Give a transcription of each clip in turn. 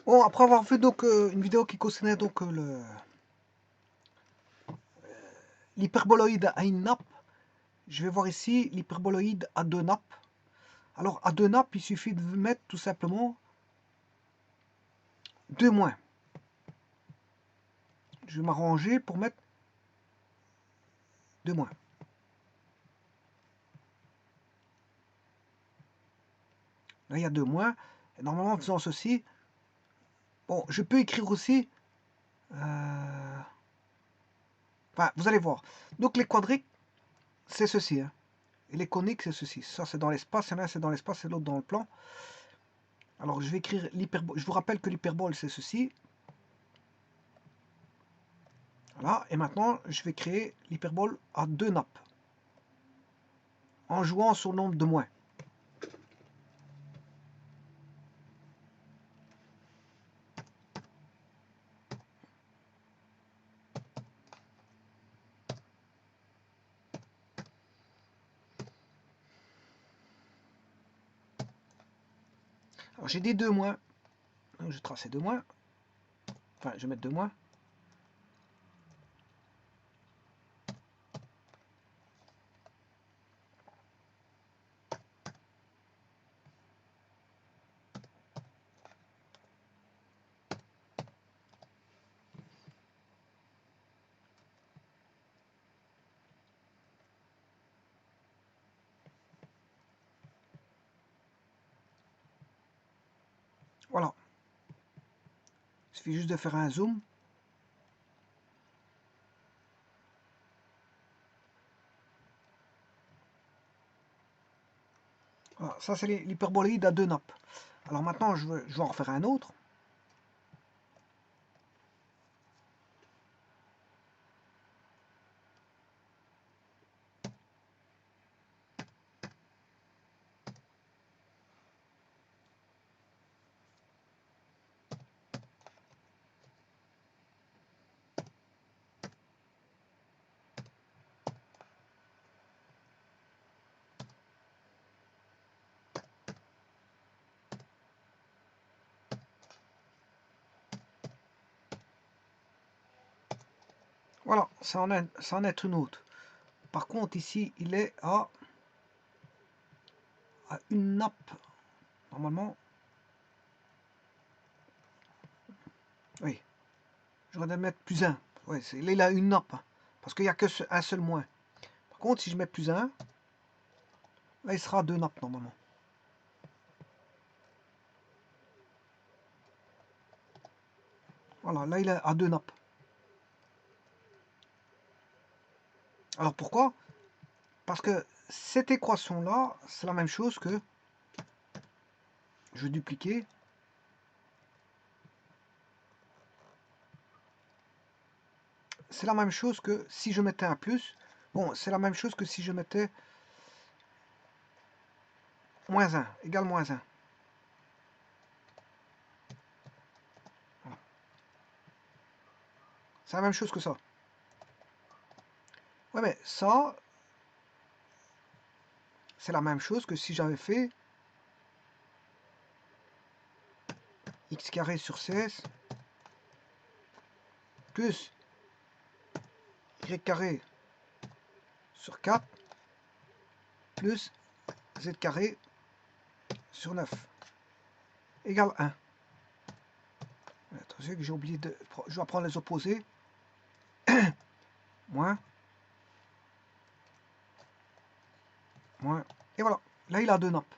Bon, après avoir vu donc une vidéo qui concernait donc l'hyperboloïde à une nappe, je vais voir ici l'hyperboloïde à deux nappes. Alors à deux nappes, il suffit de mettre tout simplement 2 moins. Je vais m'arranger pour mettre 2 moins. Là, il y a 2 moins. Et normalement, en faisant ceci, bon, je peux écrire aussi. Enfin, vous allez voir. Donc les quadriques, c'est ceci. Hein. Et les coniques, c'est ceci. Ça, c'est dans l'espace. Il y en a un, c'est dans l'espace et l'autre dans le plan. Alors, je vais écrire l'hyperbole. Je vous rappelle que l'hyperbole, c'est ceci. Voilà. Et maintenant, je vais créer l'hyperbole à deux nappes. En jouant sur le nombre de moins. Alors, j'ai dit 2 moins. Donc, je vais tracer 2 moins. Enfin, je vais mettre 2 moins. Voilà. Il suffit juste de faire un zoom. Voilà, ça c'est l'hyperboloïde à deux nappes. Alors maintenant, je vais en refaire un autre. Voilà, ça en est une autre. Par contre, ici, il est à une nappe. Normalement, oui. J'aurais dû mettre plus 1. Ouais, il a une nappe. Parce qu'il n'y a qu'un seul moins. Par contre, si je mets plus 1, là, il sera à deux nappes normalement. Voilà, là, il est à deux nappes. Alors pourquoi? Parce que cette équation-là, c'est la même chose que... Je vais dupliquer. C'est la même chose que si je mettais un plus. Bon, c'est la même chose que si je mettais moins 1, égale moins 1. Voilà. C'est la même chose que ça. Ouais, mais ça, c'est la même chose que si j'avais fait x carré sur 16 plus y carré sur 4 plus z carré sur 9 égale 1. Attention que j'ai oublié de... Je dois prendre les opposés. Moins. Moins. Et voilà. Là, il a deux nappes.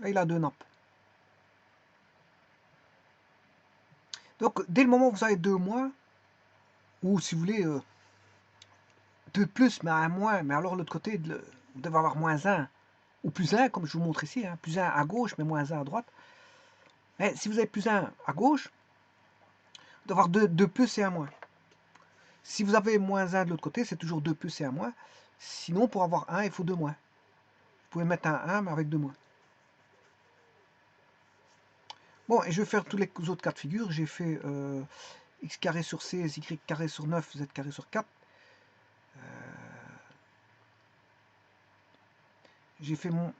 Là, il a deux nappes. Donc, dès le moment où vous avez deux moins, ou si vous voulez, deux plus, mais un moins, mais alors l'autre côté, vous devez avoir moins 1, ou plus 1, comme je vous montre ici, hein, plus 1 à gauche, mais moins 1 à droite. Mais si vous avez plus 1 à gauche, vous devez avoir deux plus et un moins. Si vous avez moins 1 de l'autre côté, c'est toujours 2 plus et 1 moins. Sinon, pour avoir 1, il faut 2 moins. Vous pouvez mettre un 1, mais avec 2 moins. Bon, et je vais faire tous les autres cas de figure. J'ai fait x carré sur 16, y carré sur 9, z carré sur 4. j'ai fait mon...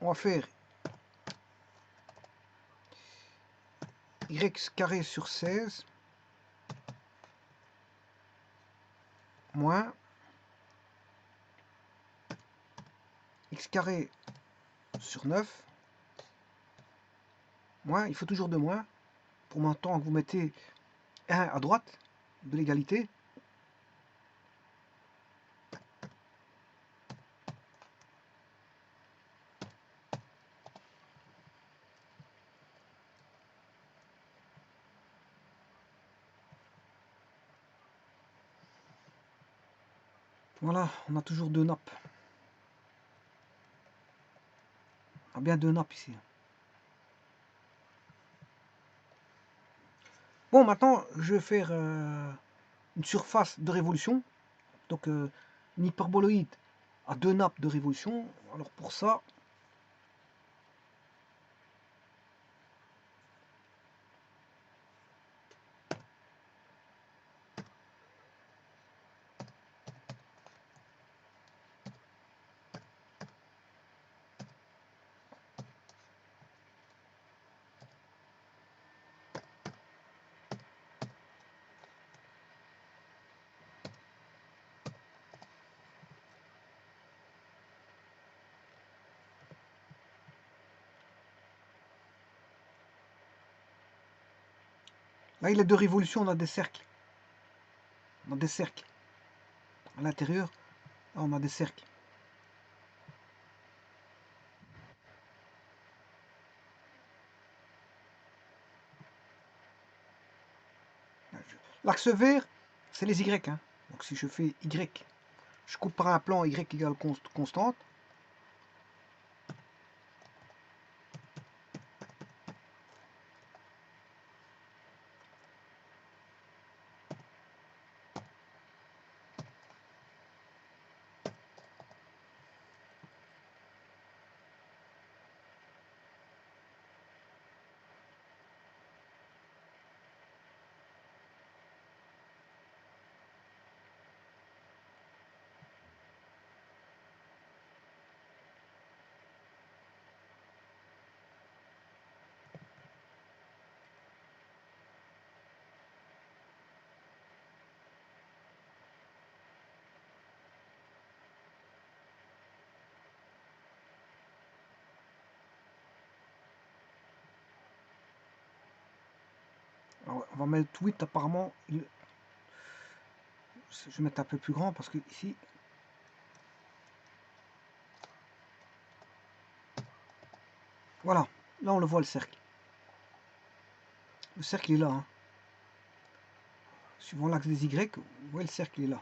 On va faire y carré sur 16 moins x carré sur 9 moins, il faut toujours de moins, pour maintenant que vous mettez 1 à droite de l'égalité. Voilà, on a toujours deux nappes. On a bien deux nappes ici. Bon, maintenant, je vais faire une surface de révolution. Donc, une hyperboloïde à deux nappes de révolution. Alors, pour ça, là, il a deux révolutions, on a des cercles. On a des cercles. À l'intérieur, là, on a des cercles. L'axe vert, c'est les Y. Hein. Donc, si je fais Y, je coupe par un plan Y égale constante. Alors, on va mettre 8 apparemment. Je vais mettre un peu plus grand parce que ici, voilà, là on le voit le cercle. Le cercle est là. Hein. Suivant l'axe des Y, vous voyez le cercle est là.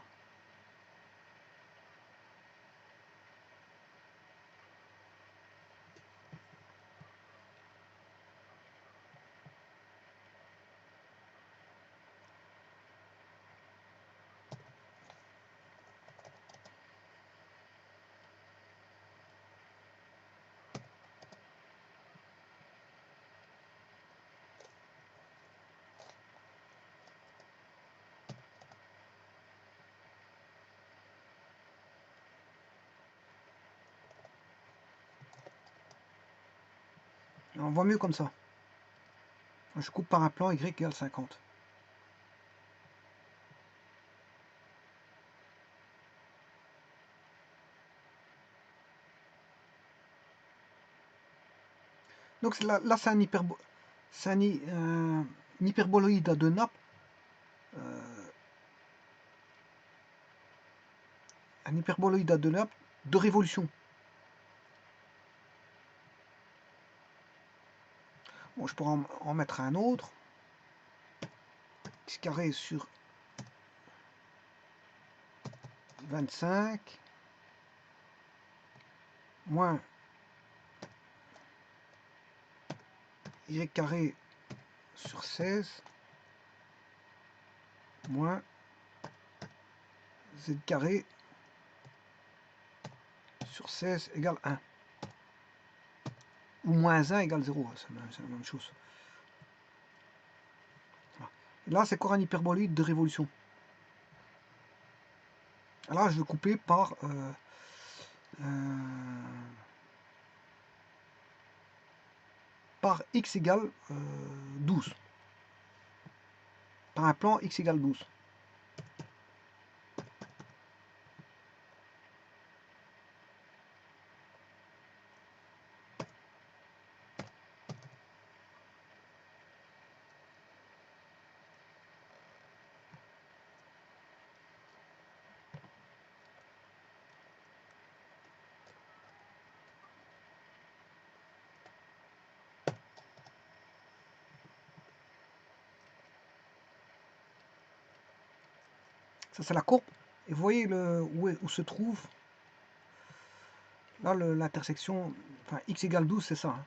On voit mieux comme ça. Je coupe par un plan Y égale 50. Donc là, c'est un, un hyperboloïde à deux nappes. Un hyperboloïde à deux nappes de révolution. Bon, je pourrais en mettre un autre. X carré sur 25 moins Y carré sur 16 moins Z carré sur 16 égale 1. ou moins 1 égale 0, c'est la même chose. Voilà. Et là, c'est encore un hyperboloïde de révolution. Là, je vais couper par x égale 12. Par un plan x égale 12. Ça, c'est la courbe. Et vous voyez où se trouve là l'intersection, enfin x égale 12, c'est ça. Hein.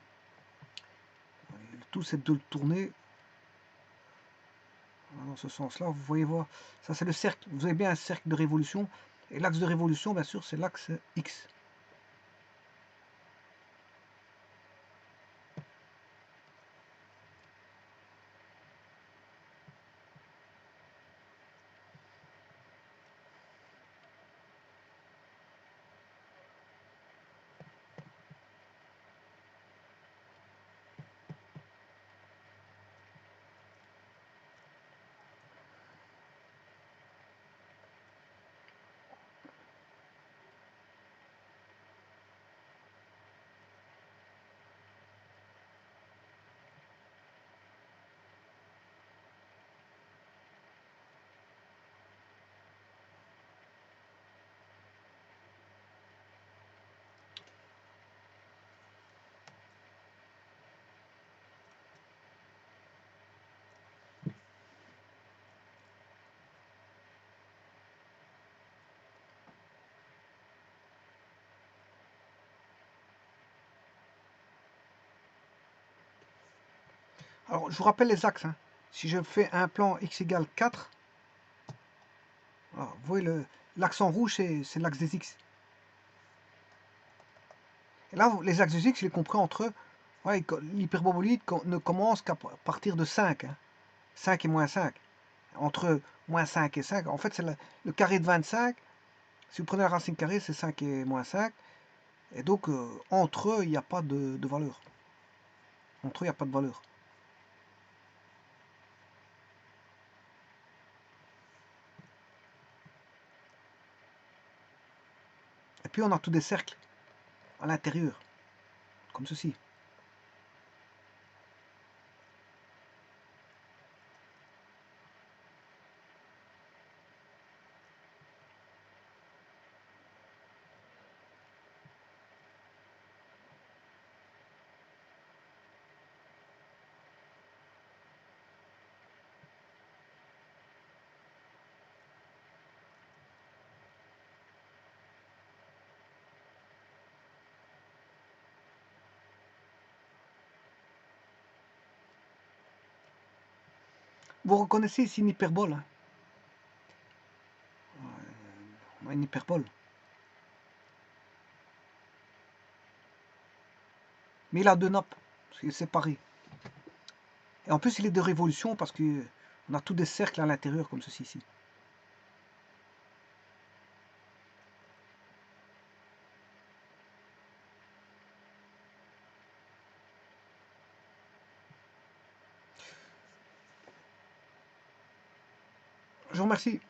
Le tout, c'est de le tourner dans ce sens-là. Vous voyez voir, ça c'est le cercle. Vous avez bien un cercle de révolution. Et l'axe de révolution, bien sûr, c'est l'axe x. Alors, je vous rappelle les axes. Hein. Si je fais un plan x égale 4, alors, vous voyez l'axe en rouge, c'est l'axe des x. Et là, les axes des x, il est compris entre eux. Ouais, l'hyperbolide ne commence qu'à partir de 5. Hein. 5 et moins 5. Entre moins 5 et 5, en fait, c'est le carré de 25. Si vous prenez la racine carrée, c'est 5 et moins 5. Et donc, entre eux, il n'y a pas de valeur. Entre eux, il n'y a pas de valeur. Et puis, on a tous des cercles à l'intérieur, comme ceci. Vous reconnaissez ici une hyperbole. Hein. On a une hyperbole. Mais il a deux nappes, parce qu'il est séparé. Et en plus, il est de révolution parce qu'on a tous des cercles à l'intérieur, comme ceci ici. Je vous remercie.